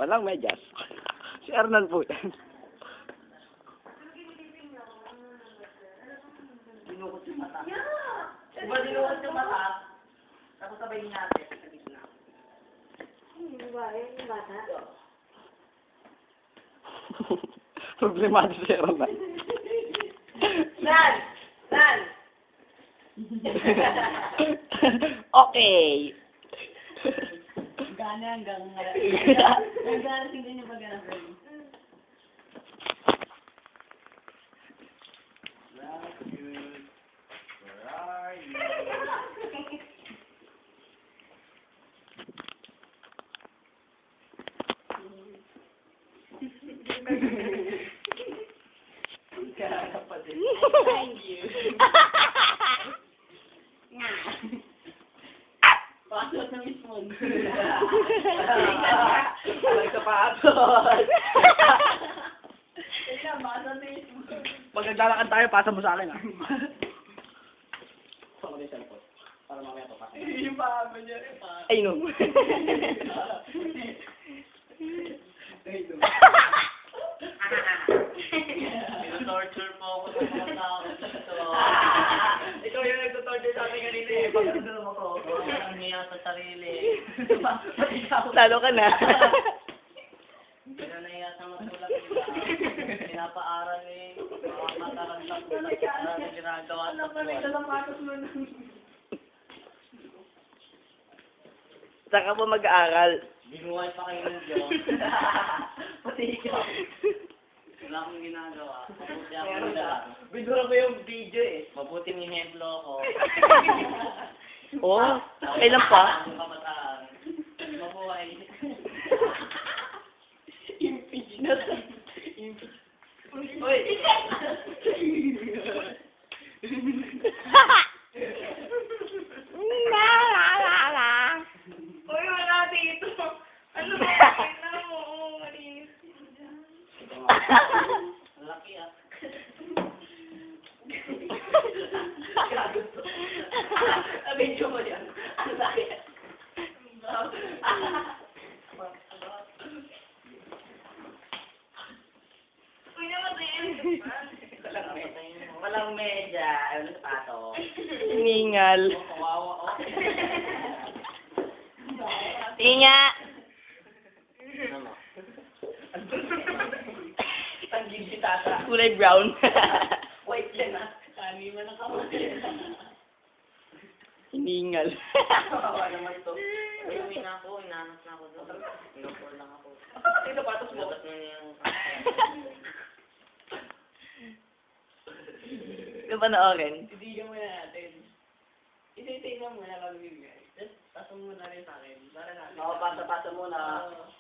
Walang medyas. Si Arnan po yan. Dinukot yung mata. Diba dinukot yung mata? Tapos sabay natin sa gitna. Yung bata? Problemado si Arnan. Nan! Nan! Okay. Gana hanggang nagarating din yung pag-ganap rin. Where are you? Kaya pa din. I find you. Pasok na mismo. Alay ka pasok. Teka, pasok na mismo. Pag naglalakad tayo, pasa mo sa akin ah. Saan ko din cellphone? Para mamaya papasa. Yung paa niya. Ay no. Torture po ako ng mga tao. Ikaw yung nagtutorture sa akin kanina eh. Pagkakasal mo ko. Ang niya sa sarili. Lalo ka na. Pero naiya sa magulang nila. Pinapaaral eh. Mga matarantang ko na ginagawa sa buwan. Saan ka po mag-aaral? Binuhay pa kayo ng Diyos. Pati ikaw. Wala akong ginagawa. Mabuti ako nila. Bidura ko yung video eh. Mabuting ihemplo ko. Oh, kailan pa? Ang kamataan. Mabuhay. Impeach na. Uy! Uy, wala dito. Ano ba? Tingnan mo. Oo, malinis. Ang laki ah. Video mo yan. Ang laki. Uy, namatiin. Walang medya. Ayaw na sapato. Ningal. Kawawa ko. Tinga. Ano? Tanggid si tata. Kulay brown. Wait din ah. Kani man ang kamay. Ningal. Kawawa naman to. Ay, uwi na ako. Inaanap na ako doon. Inupol lang ako. Ito patos mo. Lagat na niya yung Ito ba na oren? Titigan mo na natin. Ititignan mo na kami guys. Just, pasok mo na rin sa akin. Para natin. Oo, pasa-pasa muna. Oo.